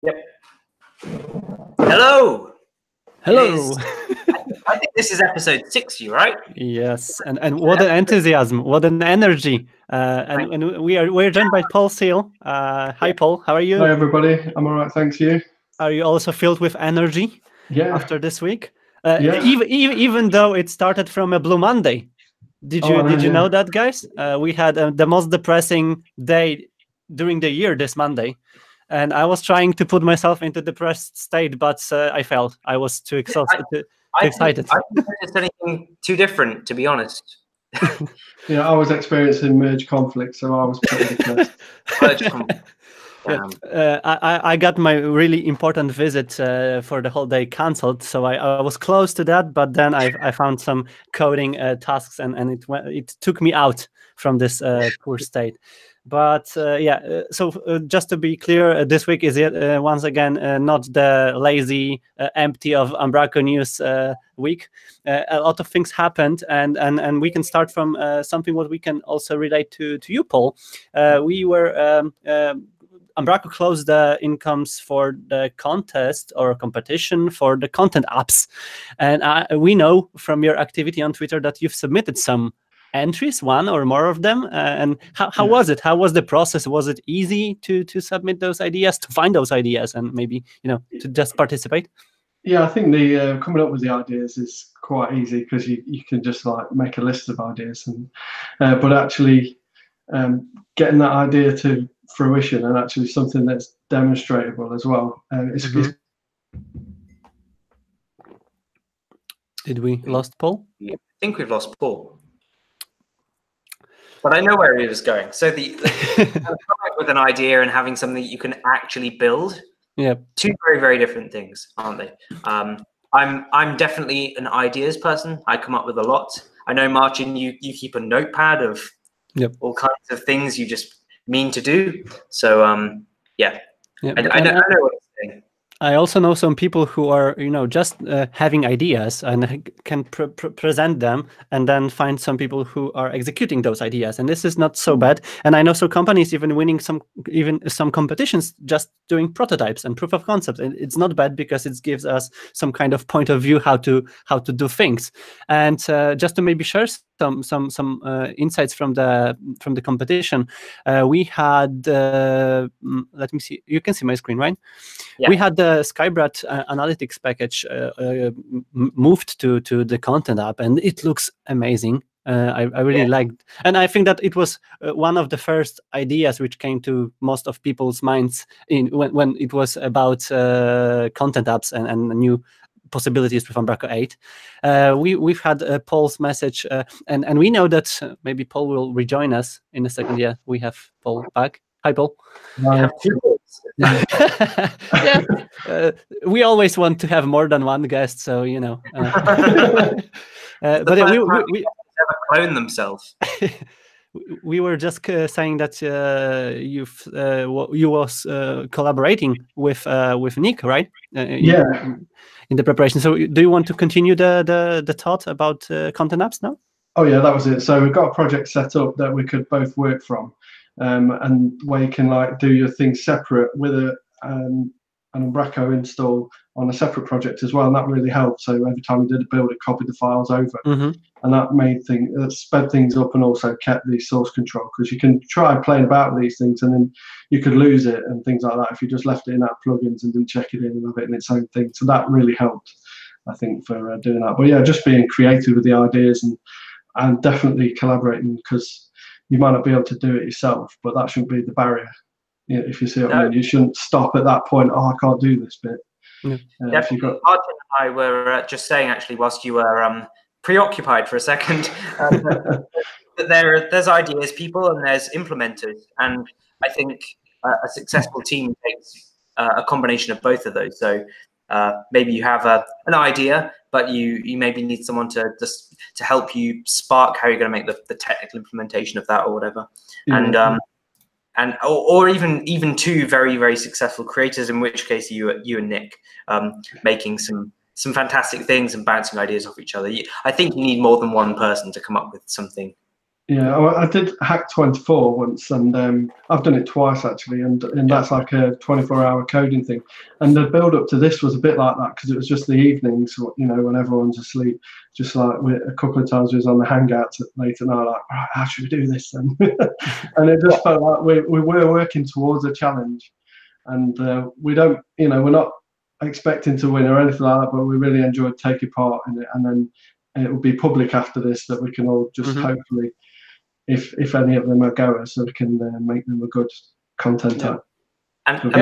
Yep. Hello. Hello. I think this is episode 60, right? Yes, and what an enthusiasm, what an energy, and we're joined by Paul Seal. Hi, Paul. How are you? Hi, everybody. I'm all right, thanks. You? Are you also filled with energy? Yeah. After this week, Yeah. even though it started from a Blue Monday. Did you know that, guys? We had the most depressing day during the year this Monday. And I was trying to put myself into depressed state, but I failed. I was too exhausted, too excited. I didn't notice anything too different, to be honest. Yeah, I was experiencing merge conflict, so I was pretty depressed. I got my really important visit for the whole day cancelled, so I was close to that, but then I found some coding tasks, and it took me out from this poor state. But so just to be clear, this week is once again not the lazy, empty of Umbraco news week. A lot of things happened, and we can start from something what we can also relate to you, Paul. We were Umbraco closed the incomes for the contest or competition for the content apps, and we know from your activity on Twitter that you've submitted some entries, one or more of them, and how was it? How was the process? Was it easy to submit those ideas, to find those ideas, and maybe to just participate? Yeah, I think the coming up with the ideas is quite easy because you can just like make a list of ideas, and but actually getting that idea to fruition and actually something that's demonstrable as well. Did we lost Paul? I think we've lost Paul. But I know where he was going. So the coming up with an idea and having something that you can actually build, two very, very different things, aren't they? I'm definitely an ideas person. I come up with a lot. I know, Marcin, you keep a notepad of all kinds of things you just mean to do. So I know what I'm saying. I also know some people who are, just having ideas and can present them, and then find some people who are executing those ideas. And this is not so bad. And I know some companies even winning some competitions just doing prototypes and proof of concept. And it's not bad because it gives us some kind of point of view how to do things. And just to maybe share some insights from the competition, we had let me see. You can see my screen, right? Yeah. We had the Skybrat analytics package moved to the content app, and it looks amazing. I really liked, and I think that it was one of the first ideas which came to most of people's minds when it was about content apps and new possibilities with Umbraco 8. We've had Paul's message, and we know that maybe Paul will rejoin us in a second. Yeah, we have Paul back. Hi, Paul. We always want to have more than one guest, so but we never clone themselves. We were just saying that you was collaborating with Nick, right? In the preparation. So do you want to continue the thought about content apps now? Oh yeah, that was it. So we've got a project set up that we could both work from, and where you can like do your things separate with an Umbraco install on a separate project as well, and that really helped. So every time we did a build, it copied the files over, and that made sped things up, and also kept the source control, because you can try playing about with these things and then you could lose it and things like that if you just left it in our plugins and didn't check it in and have it in its own thing. So that really helped, I think, for doing that. But yeah, just being creative with the ideas and definitely collaborating, because you might not be able to do it yourself, but that shouldn't be the barrier. If you see what I mean, you shouldn't stop at that point. Oh, I can't do this bit. Martin and I were just saying, actually, whilst you were preoccupied for a second, that there's ideas people and there's implementers, and I think a successful team takes a combination of both of those. So maybe you have an idea, but you maybe need someone to help you spark how you're going to make the technical implementation of that or whatever. Or even two very, very successful creators, in which case you and Nick making some fantastic things and bouncing ideas off each other. I think you need more than one person to come up with something Yeah, I did Hack 24 once, and I've done it twice actually, and that's like a 24-hour coding thing. And the build up to this was a bit like that because it was just the evenings, you know, when everyone's asleep. Just like a couple of times we was on the Hangouts late at night, like, right, how should we do this then? And it just felt like we were working towards a challenge, and we don't, you know, we're not expecting to win or anything like that, but we really enjoyed taking part in it. And then it will be public after this that we can all just hopefully, if any of them are goers, so we can make them a good content app. And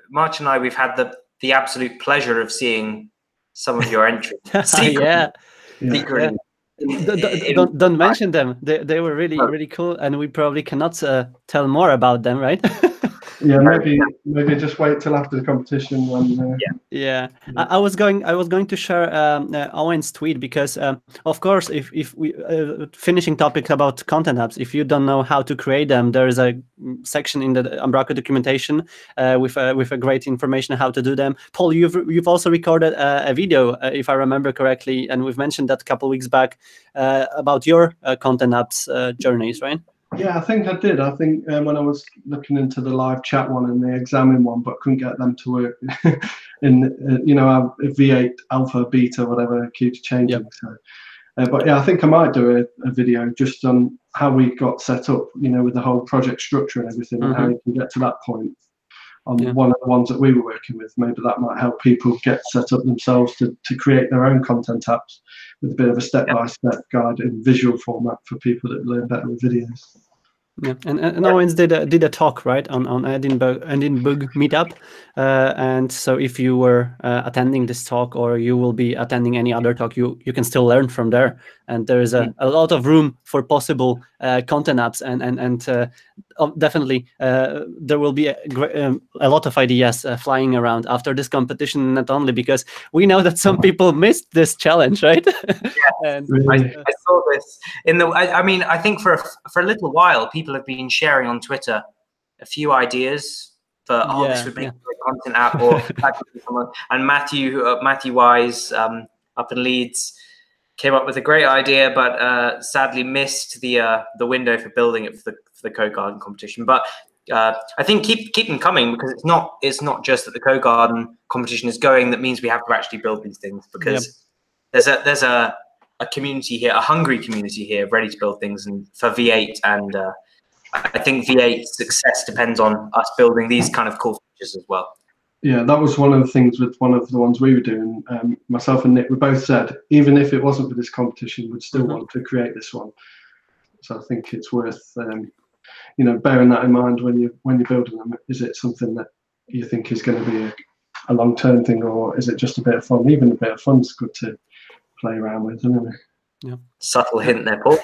Marcin and I, we've had the absolute pleasure of seeing some of your entries. Secretly. Don't mention them. They were really cool, and we probably cannot tell more about them, right? Yeah, maybe just wait till after the competition when. I was going to share Owen's tweet because of course if we finishing topics about content apps, if you don't know how to create them, there is a section in the Umbraco documentation with a great information how to do them. Paul, you've also recorded a video, if I remember correctly, and we've mentioned that a couple of weeks back about your content apps journeys, right? Yeah, I think I did. I think when I was looking into the live chat one and the examine one, but couldn't get them to work in, you know, V8 alpha, beta, whatever keeps changing. So, but yeah, I think I might do a video just on how we got set up, you know, with the whole project structure and everything, and how you can get to that point on one of the ones that we were working with. Maybe that might help people get set up themselves to create their own content apps with a bit of a step-by-step guide in visual format for people that learn better with videos. Yeah, and Owens did a talk, right, on Edinburgh meetup, and so if you were attending this talk or you will be attending any other talk, you can still learn from there, and there is a lot of room for possible content apps, and definitely there will be a lot of ideas flying around after this competition, not only because we know that some people missed this challenge, right? And I saw this in the. I mean, I think for a little while, people have been sharing on Twitter a few ideas for this would make a great content app, or that could be someone. And Matthew Wise up in Leeds came up with a great idea, but sadly missed the window for building it for the Code Garden competition. But I think keep them coming, because it's not just that the Code Garden competition is going. That means we have to actually build these things, because there's a community here, a hungry community here, ready to build things, and for V8. And I think V8's success depends on us building these kind of cool features as well. Yeah, that was one of the things with one of the ones we were doing. Myself and Nick, we both said, even if it wasn't for this competition, we'd still want to create this one. So I think it's worth, you know, bearing that in mind when you're building them. Is it something that you think is going to be a long-term thing, or is it just a bit of fun? Even a bit of fun's good to play around with, isn't it? Yeah. Subtle hint there, Paul.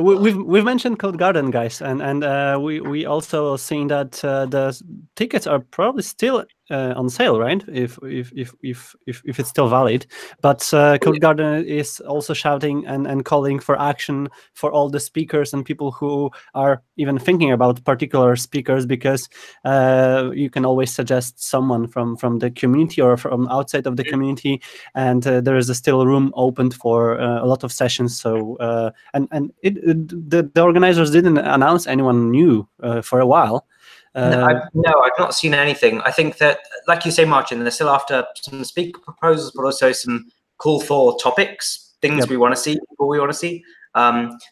We've mentioned Code Garden, guys, and we also seen that the tickets are probably still on sale, right? If it's still valid. But Code Garden is also shouting and calling for action for all the speakers and people who are even thinking about particular speakers, because you can always suggest someone from the community or from outside of the community, and there is still room opened for a lot of sessions. So the organizers didn't announce anyone new for a while. No, I've not seen anything. I think that, like you say, Marcin, they're still after some speaker proposals, but also some call for topics, things we want to see, people we want to see.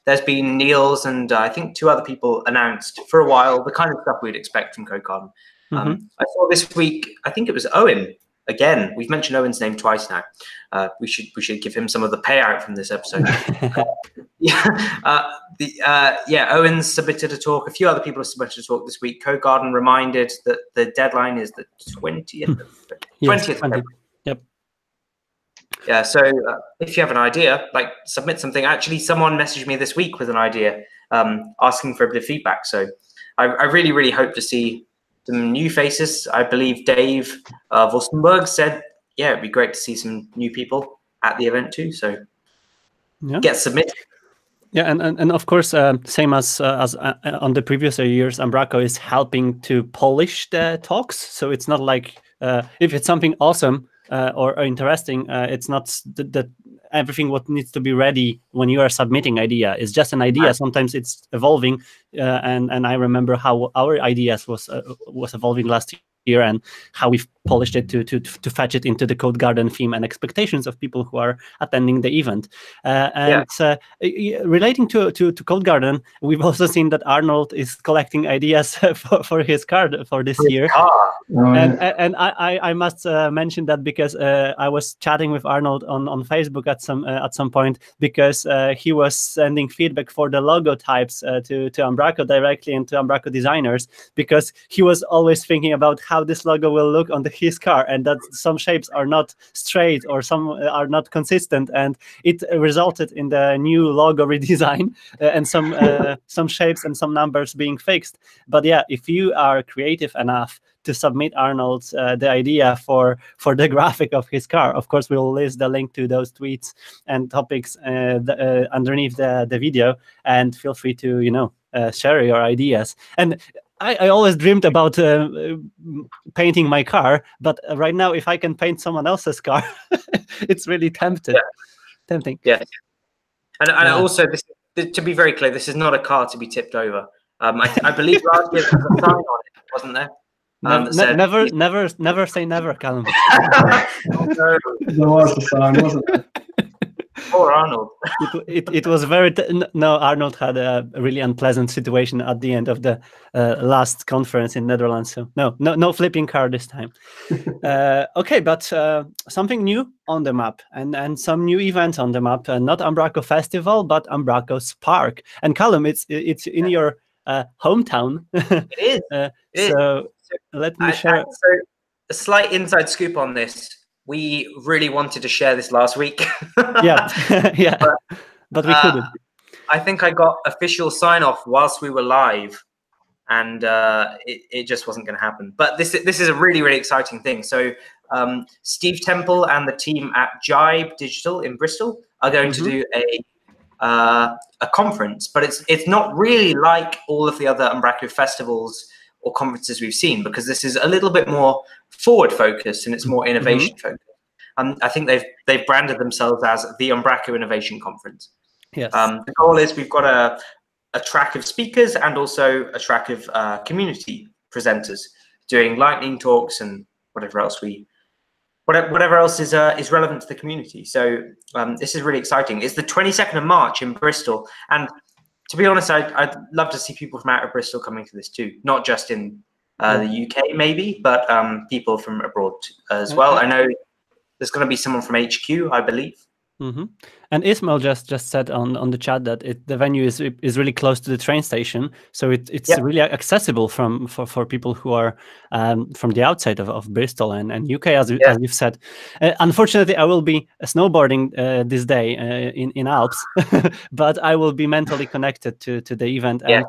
There's been Niels and I think 2 other people announced for a while, the kind of stuff we'd expect from Code Garden. I saw this week, I think it was Owen. Again, we've mentioned Owen's name twice now. We should give him some of the payout from this episode. Owen submitted a talk. A few other people have submitted a talk this week. Code Garden reminded that the deadline is the 20th. 20th. February. Yep. Yeah. So if you have an idea, like, submit something. Actually, someone messaged me this week with an idea, asking for a bit of feedback. So I really, really hope to see some new faces. I believe Dave Vostenberg said, yeah, it'd be great to see some new people at the event too. So get submitted. Yeah, and of course, same as on the previous years, Umbraco is helping to polish the talks. So it's not like if it's something awesome or interesting, it's not that everything what needs to be ready when you are submitting idea. It's just an idea. Sometimes it's evolving, and I remember how our ideas was evolving last year, and how we've polished it to fetch it into the Code Garden theme and expectations of people who are attending the event. Relating to Code Garden, we've also seen that Arnold is collecting ideas for his card for this year. And I must mention that because I was chatting with Arnold on Facebook at some point, because he was sending feedback for the logo types to Umbraco directly and to Umbraco designers, because he was always thinking about how this logo will look on his car, and that some shapes are not straight or some are not consistent, and it resulted in the new logo redesign and some shapes and some numbers being fixed. But yeah, if you are creative enough to submit Arnold the idea for the graphic of his car, of course we'll list the link to those tweets and topics underneath the video, and feel free to share your ideas. And I always dreamed about painting my car, but right now, if I can paint someone else's car, it's really tempting. Yes, and also, to be very clear, this is not a car to be tipped over. I believe last year there was a sign on it, wasn't there? Never say never, Callum. There was a sign, wasn't there? Poor Arnold. It was very no. Arnold had a really unpleasant situation at the end of the last conference in Netherlands. So no flipping car this time. Okay, but something new on the map, and some new events on the map. Not Umbraco Festival, but Umbraco Spark. And Callum, it's in your hometown. It is. So let me share. So a slight inside scoop on this. We really wanted to share this last week. Yeah, but we couldn't. I think I got official sign-off whilst we were live, and it just wasn't going to happen. But this is a really, really exciting thing. So Steve Temple and the team at Jibe Digital in Bristol are going to do a conference, but it's not really like all of the other Umbraco festivals or conferences we've seen, because this is a little bit more forward focused and it's more innovation focused. I think they've branded themselves as the Umbraco Innovation Conference. Yes. The goal is we've got a track of speakers and also a track of community presenters doing lightning talks and whatever else is relevant to the community. So this is really exciting. It's the 22nd of March in Bristol, and to be honest, I'd love to see people from out of Bristol coming to this too, not just in the UK maybe, but people from abroad as well. I know there's going to be someone from HQ, I believe. And Ismail just said on the chat that the venue is really close to the train station, so it's really accessible for people who are from the outside of Bristol and UK, as you've said. Unfortunately, I will be snowboarding this day in Alps, but I will be mentally connected to the event. And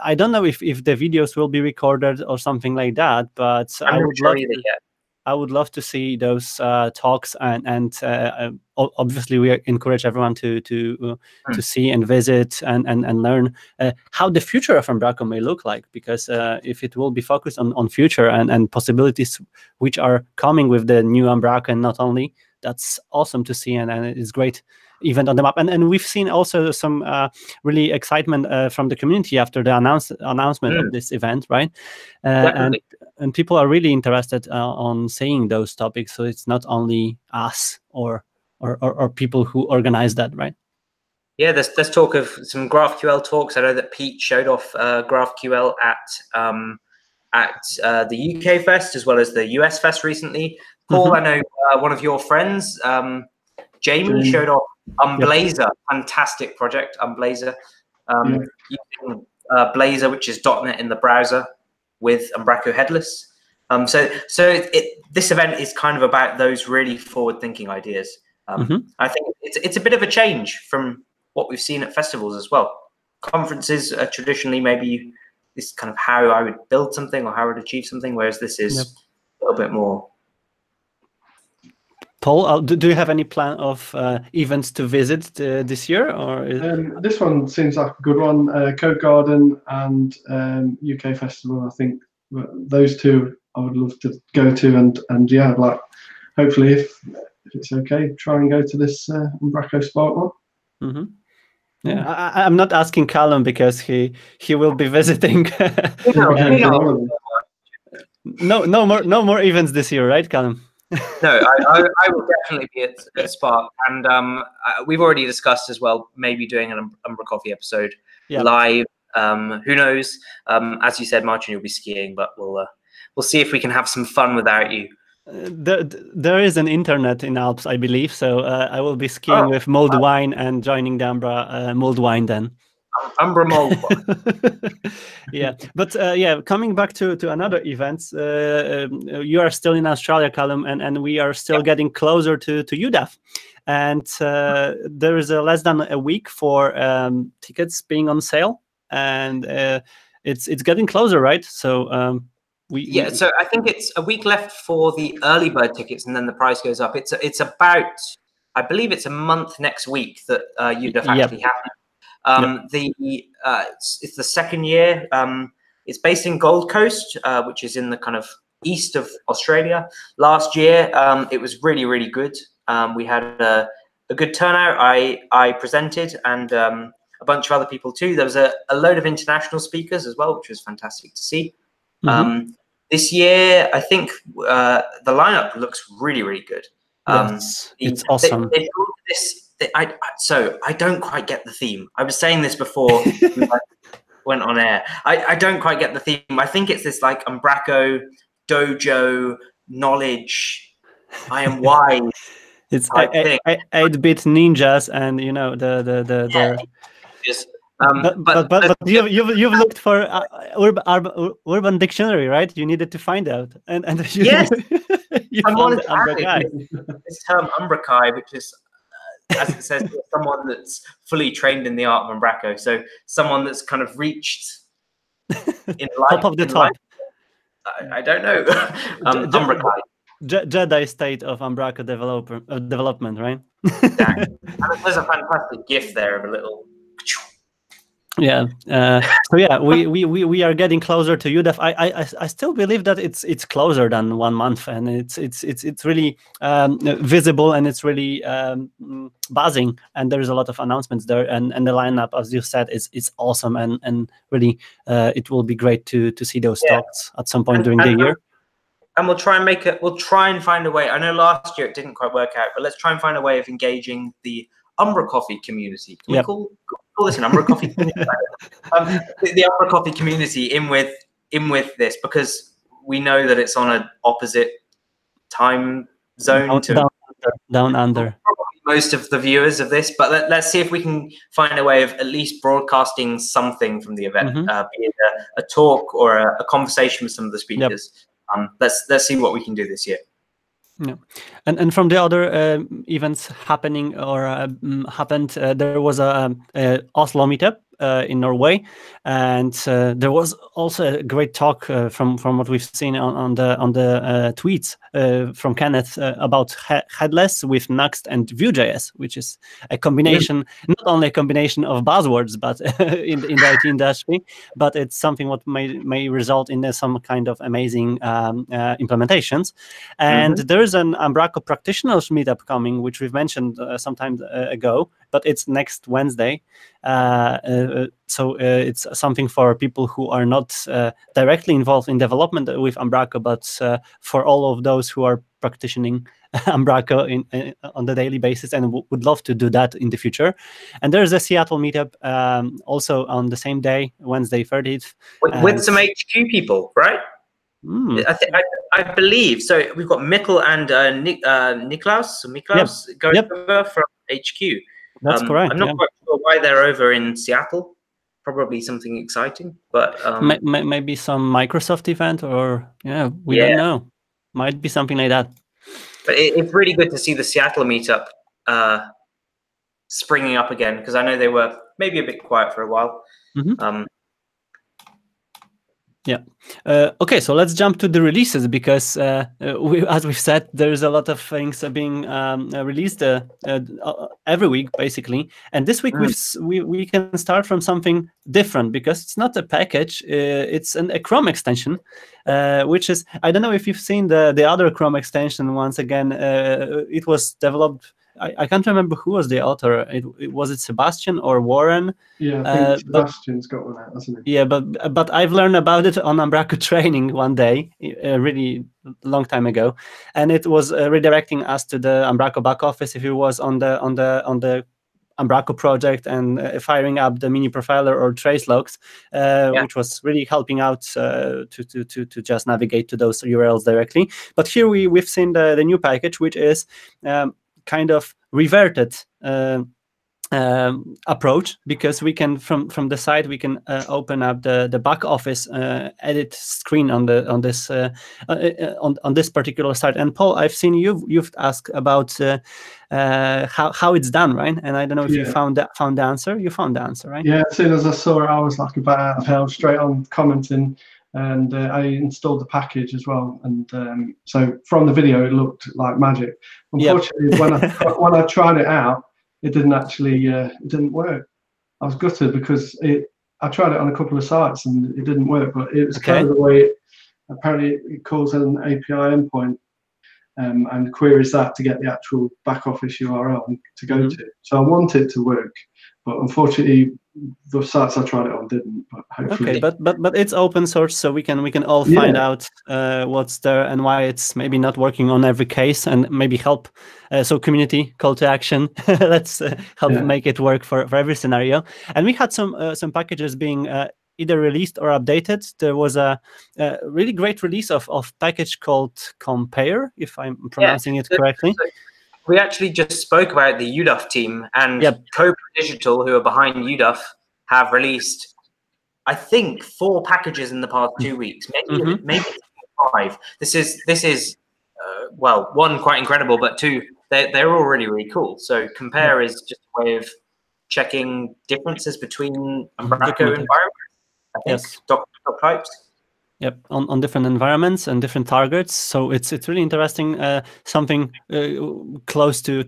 I don't know if the videos will be recorded or something like that, but I would love to see those talks, and obviously we encourage everyone to see and visit and learn how the future of Umbraco may look like, because if it will be focused on future and possibilities which are coming with the new Umbraco, and not only, that's awesome to see, and it's great event on the map. And we've seen also some really excitement from the community after the announcement of this event, right? And people are really interested on seeing those topics. So it's not only us or people who organize that, right? Yeah, there's talk of some GraphQL talks. I know that Pete showed off GraphQL at the UK Fest as well as the US Fest recently. Paul, I know one of your friends, Jamie, showed off umbraZer, fantastic project, umbraZer, using Blazor, which is .NET in the browser, with Umbraco headless. So this event is kind of about those really forward-thinking ideas. I think it's a bit of a change from what we've seen at festivals as well. Conferences are traditionally maybe this kind of how I would build something or how I would achieve something, whereas this is a little bit more. Paul, do you have any plan of events to visit this year? Or this one seems like a good one. Code Garden and UK Festival. I think those two I would love to go to, and yeah, like hopefully if it's okay, try and go to this Umbraco Spark one. Mm-hmm. Yeah, I'm not asking Callum because he will be visiting. No more events this year, right, Callum? No, I will definitely be at Spark, and we've already discussed as well maybe doing an umbraCoffee episode live. Who knows? As you said, Marcin, you'll be skiing, but we'll see if we can have some fun without you. There is an internet in Alps, I believe, so I will be skiing with mulled wine and joining the Umbra mulled wine then. Umbra mulled wine. Yeah, but coming back to another events, you are still in Australia, Callum, and we are still getting closer to UDEF, and there is less than a week for tickets being on sale, and it's getting closer, right? So so I think it's a week left for the early bird tickets, and then the price goes up. It's about, I believe it's a month next week that UDEF actually happens. It's the second year. It's based in Gold Coast, which is in the kind of east of Australia. Last year, it was really, really good. We had a good turnout. I presented, and a bunch of other people too. There was a load of international speakers as well, which was fantastic to see. This year, I think the lineup looks really, really good. Yes, it's awesome. So I don't quite get the theme. I was saying this before we went on air. I don't quite get the theme. I think it's this like Umbraco, dojo, knowledge, I am wise. It's 8-bit ninjas, and you know the but you've looked for urban dictionary, right? You needed to find out, and you found the umbrakai. This term umbrakai, which is, as it says, someone that's fully trained in the art of Umbraco. So someone that's kind of reached in life, top of the top. I don't know. Umbrakai. Jedi state of Umbraco development, right? Exactly. And there's a fantastic gif there of a little. Yeah. So yeah, we are getting closer to UDEF. I still believe that it's closer than 1 month, and it's really visible, and it's really buzzing, and there's a lot of announcements there, and the lineup, as you said, is awesome, and really it will be great to see those talks at some point during the year. And we'll try and find a way. I know last year it didn't quite work out, but let's try and find a way of engaging the umbraCoffee community. Can we call this an umbraCoffee community? The umbraCoffee community in with this, because we know that it's on an opposite time zone down under most of the viewers of this. But let's see if we can find a way of at least broadcasting something from the event, be it a talk or a conversation with some of the speakers. Let's see what we can do this year. Yeah, and from the other events happening or happened, there was a Oslo meetup in Norway, and there was also a great talk from what we've seen on the tweets from Kenneth about headless with Next and Vue.js, which is a combination, not only a combination of buzzwords, but in the IT industry, but it's something what may result in some kind of amazing implementations. And there is an Umbraco practitioners meetup coming, which we've mentioned some time ago, but it's next Wednesday. So it's something for people who are not directly involved in development with Umbraco, but for all of those who are practicing Umbraco on the daily basis and would love to do that in the future. And there's a Seattle meetup also on the same day, Wednesday 30th. With some HQ people, right? I believe so. We've got Mikkel and Niklaus going over from HQ. That's correct. I'm not quite sure why they're over in Seattle. Probably something exciting, but maybe some Microsoft event, or we don't know. Might be something like that. But it's really good to see the Seattle meetup springing up again, because I know they were maybe a bit quiet for a while. Yeah. Okay, so let's jump to the releases, because as we've said, there's a lot of things being released every week, basically. And this week we can start from something different, because it's not a package; it's a Chrome extension, which is, I don't know if you've seen the other Chrome extension. Once again, it was developed. I can't remember who was the author. Was it Sebastian or Warren? Yeah, I think Sebastian's got one out, hasn't he? Yeah, but I've learned about it on Umbraco training one day, a really long time ago, and it was redirecting us to the Umbraco back office if it was on the Umbraco project, and firing up the mini profiler or trace logs, which was really helping out to just navigate to those URLs directly. But here we've seen the new package, which is kind of reverted approach, because we can from the side we can open up the back office edit screen on this particular site. And Paul, I've seen you've asked about how it's done, right? And I don't know if you found the answer. You found the answer, right? Yeah, as soon as I saw it, I was like about out of hell, straight on commenting. And I installed the package as well, and so from the video it looked like magic. Unfortunately, when I tried it out, it didn't actually it didn't work. I was gutted, because I tried it on a couple of sites and it didn't work. But it was kind of the way apparently it calls an API endpoint and queries that to get the actual back office URL to go to. So I want it to work, but unfortunately, the sites I tried it on didn't. But hopefully, but it's open source, so we can all find out what's there and why it's maybe not working on every case, and maybe help. So community call to action. Let's help make it work for every scenario. And we had some packages being either released or updated. There was a really great release of package called Compare, if I'm pronouncing it correctly. So we actually just spoke about the UDUF team, and Cobra Digital, who are behind UDUF, have released, I think, 4 packages in the past 2 weeks, maybe 5. This is well, 1, quite incredible, but 2, they're all really cool. So Compare is just a way of checking differences between Umbraco environments. I think doc types. Yep, on different environments and different targets. So it's really interesting. Something close to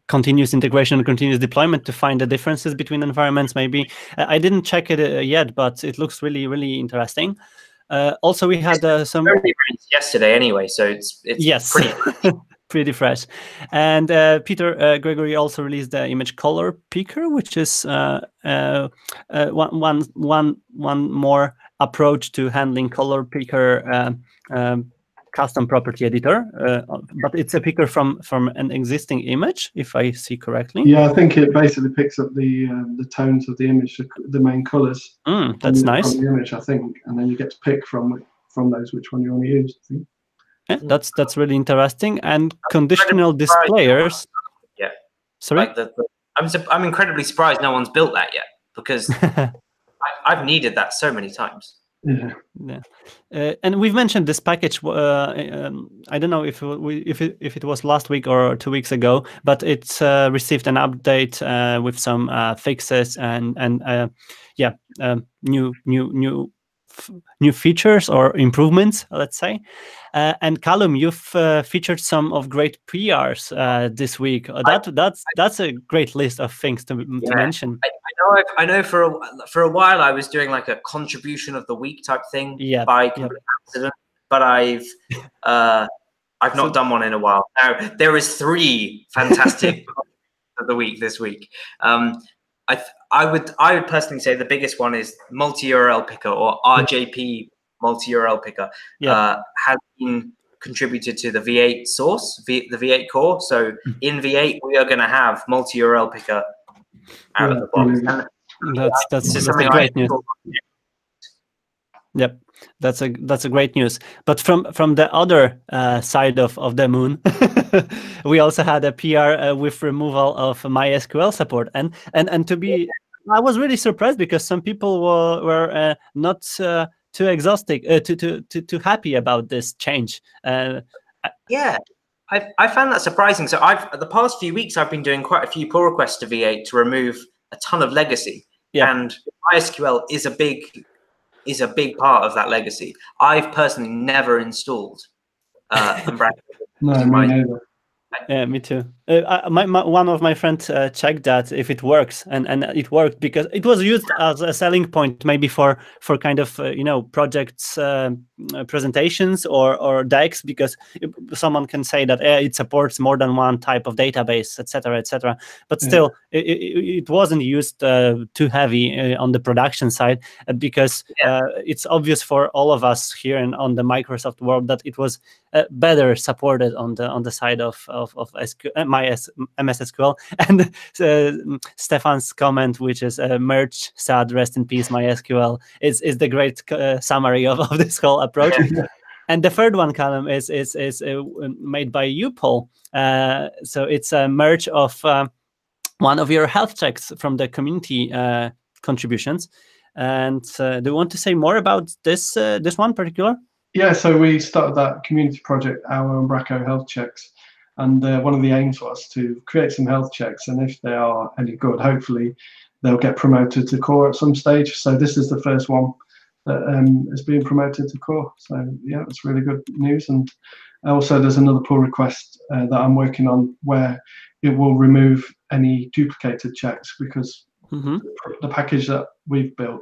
continuous integration and continuous deployment to find the differences between environments. Maybe I didn't check it yet, but it looks really interesting. Also, we had some yesterday anyway, so it's pretty. Pretty fresh. And Peter Gregory also released the image color picker, which is one more approach to handling color picker custom property editor, but it's a picker from an existing image, if I see correctly. Yeah, I think it basically picks up the tones of the image, the main colors. That's nice. From the image, I think, and then you get to pick from those which one you want to use. I think. Yeah, that's really interesting. And conditional displayers. Yeah. Sorry. I'm incredibly surprised no one's built that yet, because I've needed that so many times. Yeah. And we've mentioned this package. I don't know if it was last week or 2 weeks ago, but it's received an update with some fixes and new features or improvements, let's say. And Callum, you've featured some of great PRs this week. That's a great list of things to mention. I know for a while I was doing like a contribution of the week type thing by accident, but I've not done one in a while. Now there is 3 fantastic of the week this week. I would personally say the biggest one is multi-URL picker, or RJP multi-URL picker. Has been contributed to the V8 source, the V8 core. So in V8 we are going to have multi-URL picker out of the box. That's great news. Yep, that's a great news. But from the other side of the moon, we also had a PR with removal of MySQL support, and to be, I was really surprised, because some people were not too exhausted, too happy about this change. Yeah, I found that surprising. So the past few weeks I've been doing quite a few pull requests to V8 to remove a ton of legacy, and MySQL is a big is a big part of that legacy. I've personally never installed umbraCo. No, me neither. Yeah, me too. One of my friends checked that if it works, and it worked because it was used as a selling point, maybe for kind of projects, presentations or decks, because someone can say that it supports more than one type of database, etc., etc. But still, it wasn't used too heavy on the production side, because it's obvious for all of us here and on the Microsoft world that it was better supported on the side of MS SQL. And Stefan's comment, which is merge sad rest in peace MySQL, is the great summary of this whole approach. And the third one, Callum, is made by you, Paul. So it's a merge of one of your health checks from the community contributions. And do you want to say more about this one particular? Yeah, so we started that community project, our umbraCo health checks, and one of the aims was to create some health checks, and if they are any good, hopefully they'll get promoted to core at some stage. So this is the first one that is being promoted to core. So yeah, it's really good news. And also there's another pull request that I'm working on where it will remove any duplicated checks, because the package that we've built,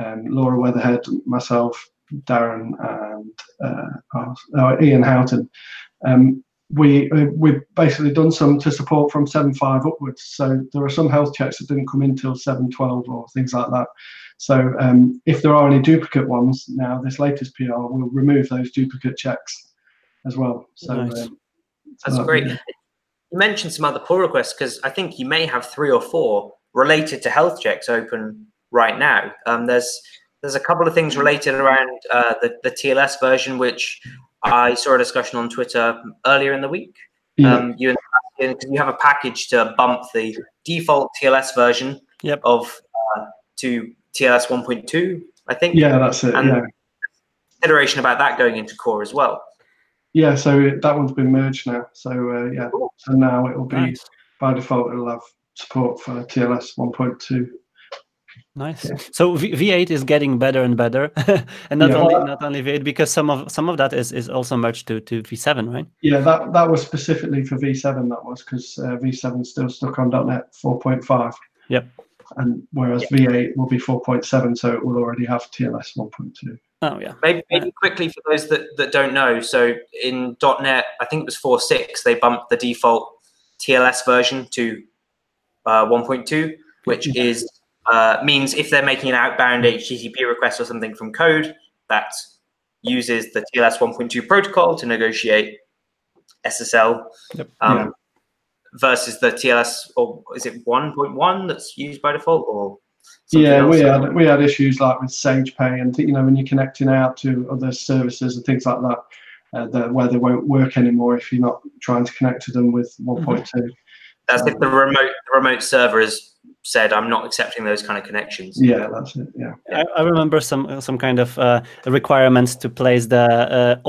Laura Weatherhead, myself, Darren, and Ian Houghton, we've basically done some to support from 7.5 upwards. So there are some health checks that didn't come in till 7.12 or things like that. So if there are any duplicate ones now, this latest PR will remove those duplicate checks as well. So nice. That's great. Yeah. You mentioned some other pull requests, because I think you may have 3 or 4 related to health checks open right now. There's a couple of things related around the TLS version, which I saw a discussion on Twitter earlier in the week. You have a package to bump the default TLS version of to TLS 1.2, I think. Yeah, that's it. And consideration about that going into core as well. Yeah, so that one's been merged now. So cool. So now it will be by default. It'll have support for TLS 1.2. Nice. Yeah. So V8 is getting better and better, and not only V8, because some of that is also merged to V7, right? Yeah, that was specifically for V7. That was because V7 still stuck on .NET 4.5. Yep. And whereas V8 will be 4.7, so it will already have TLS 1.2. Oh yeah. Maybe quickly for those that don't know. So in .NET, I think it was 4.6, they bumped the default TLS version to 1.2, which is means if they're making an outbound HTTP request or something from code that uses the TLS 1.2 protocol to negotiate SSL, versus the TLS, or is it 1.1 that's used by default, or else? we had issues like with SagePay, and when you're connecting out to other services and things like that, where they won't work anymore if you're not trying to connect to them with 1.2. That's if the remote server has said, I'm not accepting those kind of connections. Yeah, that's it. Yeah. I remember some kind of requirements to place the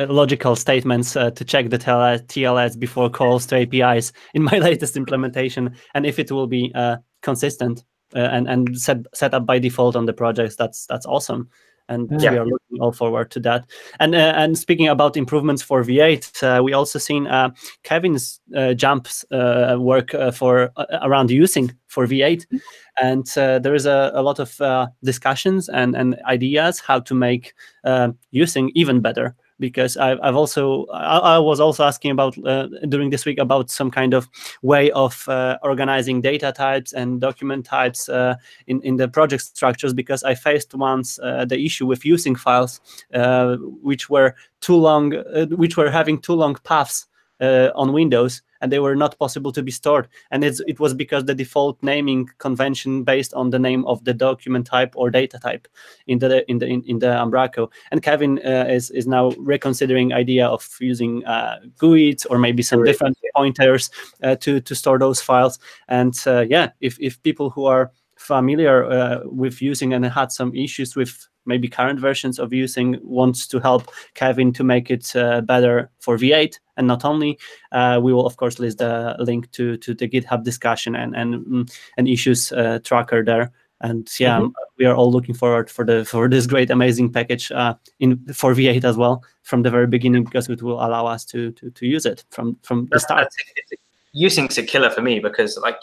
logical statements to check the TLS before calls to APIs in my latest implementation, and if it will be consistent and set up by default on the projects, that's awesome. And we are looking all forward to that. And speaking about improvements for V8, we also seen Kevin's jumps work for around using for V8, and there is a lot of discussions and ideas how to make using even better. Because I was also asking about during this week about some kind of way of organizing data types and document types in the project structures, because I faced once the issue with using files which were too long, which were having too long paths on Windows, and they were not possible to be stored. And it was because the default naming convention based on the name of the document type or data type in the umbraCo. And Kevin is now reconsidering idea of using GUIDs or maybe some different pointers to store those files. And if people who are familiar with using and had some issues with maybe current versions of using wants to help Kevin to make it better for V8. And not only, we will of course list the link to the GitHub discussion and issues tracker there. And yeah, we are all looking forward for this great, amazing package for V8 as well from the very beginning, because it will allow us to use it from the start. Using's a killer for me, because like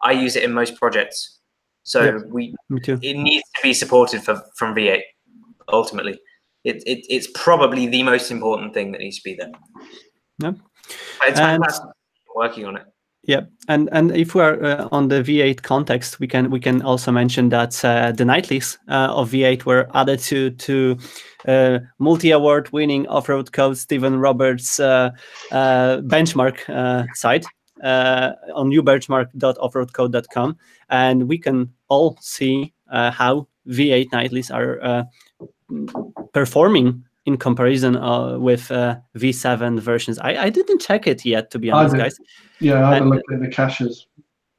I use it in most projects, so me too. It needs to be supported from V8. Ultimately, it's probably the most important thing that needs to be there. Yeah, but it's fantastic working on it. Yeah, and if we are on the V8 context, we can also mention that the nightlies of V8 were added to multi-award winning off-road coach Stephen Roberts' benchmark site on newbenchmark.offroadcode.com, and we can all see how V8 nightlies are performing in comparison with V7 versions. I didn't check it yet, to be honest, guys. Yeah, I had a look at the caches.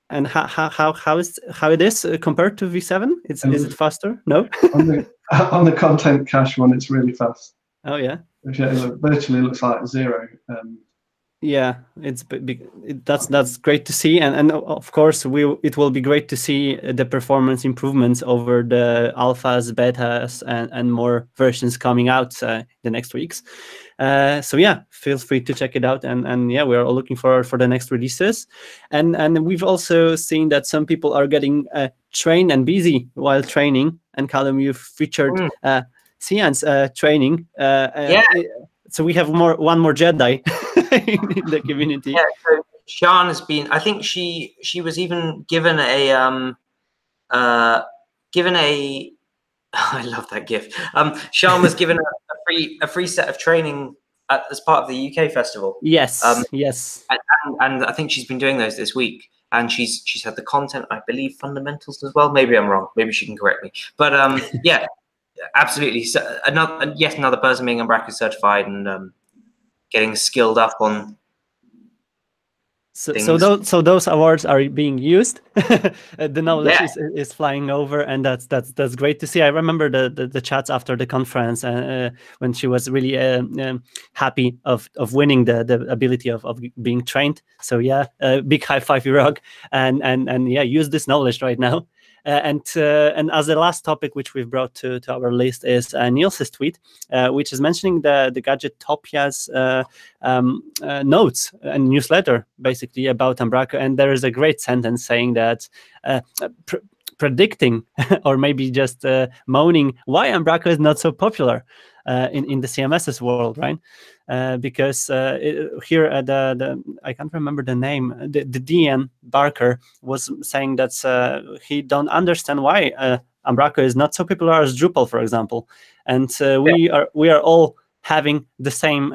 And how it is compared to V7? Is it faster? No. on the content cache one, it's really fast. Oh yeah. It virtually looks like 0. Yeah, that's great to see, and of course it will be great to see the performance improvements over the alphas, betas, and more versions coming out the next weeks. So yeah, feel free to check it out, and yeah, we're all looking forward for the next releases, and we've also seen that some people are getting trained and busy while training. And Callum, you featured Cian's training. So we have one more Jedi in the community. Yeah, so Sian has been. I think she was even given a I love that GIF. Sian was given a free set of training as part of the UK festival. Yes, yes. And I think she's been doing those this week. And she's had the content, I believe, fundamentals as well. Maybe I'm wrong. Maybe she can correct me. But yeah. Absolutely. So another person being Umbraco certified and getting skilled up on things. So those awards are being used. The knowledge is flying over, and that's great to see. I remember the chats after the conference when she was really happy of winning the ability of being trained. So yeah, big high five, Iraq, and yeah, use this knowledge right now. And as the last topic which we've brought to our list is Niels's tweet, which is mentioning the Gadgetopia's notes and newsletter basically about Umbraco, and there is a great sentence saying that predicting or maybe just moaning why Umbraco is not so popular in the CMS's world, right? Because here at the I can't remember the name, the DN Barker was saying that he don't understand why Umbraco is not so popular as Drupal, for example, and we are all having the same.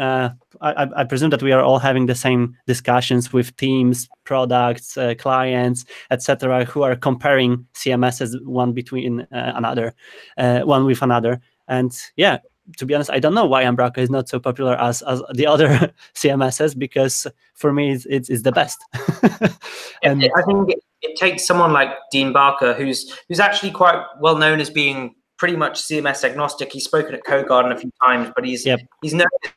I presume that we are all having the same discussions with teams, products, clients, etc., who are comparing CMSs one between one with another, and yeah. To be honest, I don't know why Umbraco is not so popular as the other CMSs, because for me it's the best. And I think it takes someone like Dean Barker, who's actually quite well known as being pretty much CMS agnostic. He's spoken at CodeGarden a few times, but he's known as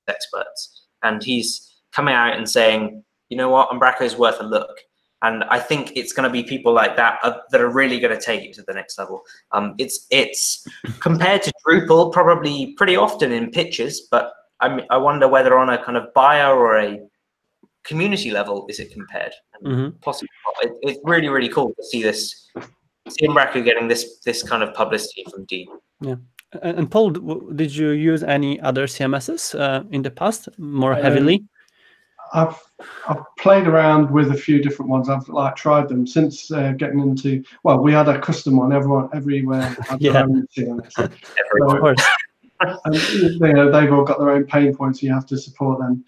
experts, and he's coming out and saying, you know what, Umbraco is worth a look. And I think it's going to be people like that that are really going to take it to the next level. It's compared to Drupal probably pretty often in pitches, but I wonder whether on a kind of buyer or a community level is it compared. Possibly not. It's really, really cool to see Umbraco getting this kind of publicity from Dean. Yeah. And Paul, did you use any other CMSs in the past more heavily? I've played around with a few different ones. I've tried them since getting into. Well, we had a custom one. Everywhere had their own CMS. Of course. And, they've all got their own pain points. You have to support them.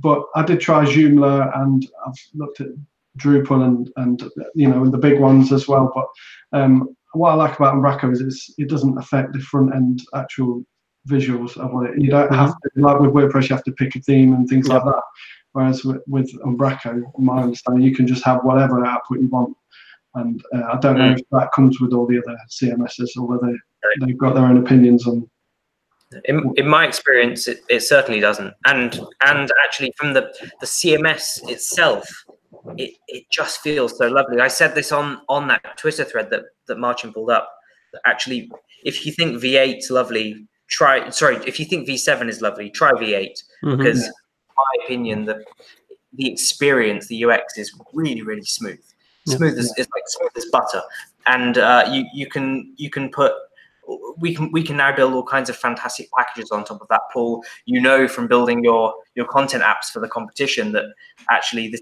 But I did try Joomla, and I've looked at Drupal and the big ones as well. But what I like about Umbraco is it doesn't affect the front end actual visuals of it. You don't have to, like with WordPress, you have to pick a theme and things like that. Whereas with Umbraco, my understanding, you can just have whatever output you want. And I don't know if that comes with all the other CMSs or whether they've got their own opinions on. In my experience, it certainly doesn't. And actually, from the CMS itself, it just feels so lovely. I said this on that Twitter thread that Marcin pulled up. That actually, if you think V8's lovely, if you think V7 is lovely, try V8, because in my opinion, the experience, the UX is really, really smooth. Smooth as it's like smooth as butter, and you can put. We can now build all kinds of fantastic packages on top of that, Paul. You know from building your content apps for the competition that actually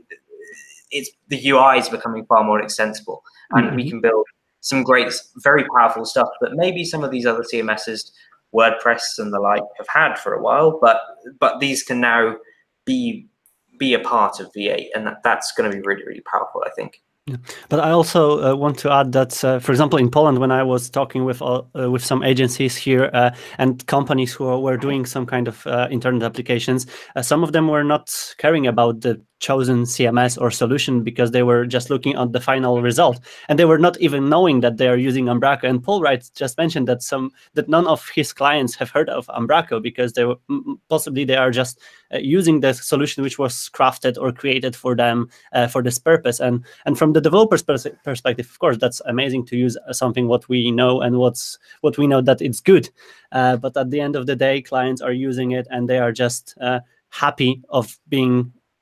the UI is becoming far more extensible, and we can build some great, very powerful stuff that maybe some of these other CMSs, WordPress and the like, have had for a while, but these can now be a part of V8, and that's going to be really, really powerful, I think. Yeah. But I also want to add that, for example, in Poland, when I was talking with some agencies here and companies who were doing some kind of internet applications, some of them were not caring about the chosen CMS or solution because they were just looking at the final result, and they were not even knowing that they are using Umbraco. And Paul Wright just mentioned that none of his clients have heard of Umbraco because they were possibly they are just using the solution which was crafted or created for them for this purpose. And from the developer's perspective, of course, that's amazing to use something what we know and what we know that it's good. But at the end of the day, clients are using it and they are just happy of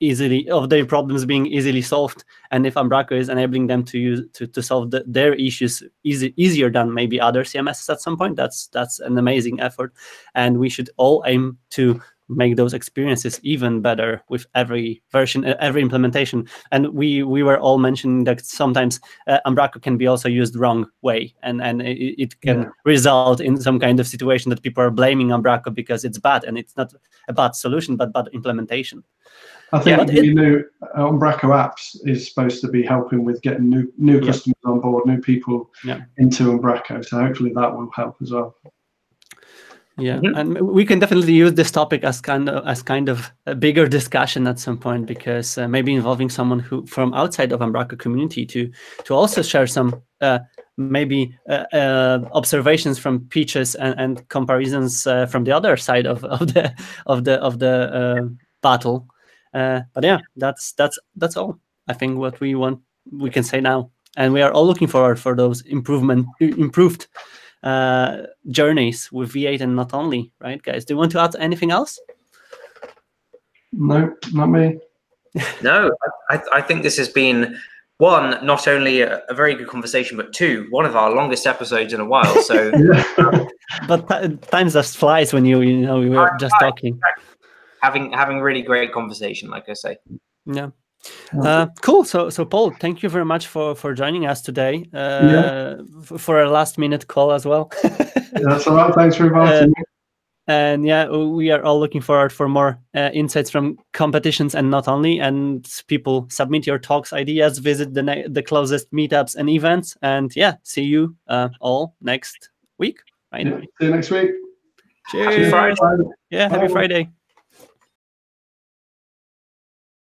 their problems being easily solved. And if Umbraco is enabling them to solve their issues easier than maybe other CMSs at some point, that's an amazing effort. And we should all aim to make those experiences even better with every version, every implementation. And we were all mentioning that sometimes Umbraco can be also used wrong way, and it can result in some kind of situation that people are blaming Umbraco because it's bad, and it's not a bad solution but bad implementation. I think the new Umbraco apps is supposed to be helping with getting new customers on board, new people into Umbraco. So hopefully that will help as well. Yeah, and we can definitely use this topic as kind of a bigger discussion at some point, because maybe involving someone who from outside of Umbraco community to also share some maybe observations from pitches and comparisons from the other side of the battle. But yeah, that's all I think what we can say now, and we are all looking forward for those improved journeys with V8 and not only, right, guys? Do you want to add anything else? No, not me. No, I think this has been one, not only a very good conversation, but two, one of our longest episodes in a while. So, but time just flies when we were just talking. Having really great conversation, like I say. Yeah. Cool. So Paul, thank you very much for joining us today for a last minute call as well. That's all right. Thanks for inviting me. And yeah, we are all looking forward for more insights from competitions and not only. And people, submit your talks, ideas, visit the closest meetups and events. And yeah, see you all next week. Right? Yeah, see you next week. Cheers. Happy Friday. Yeah, happy Friday.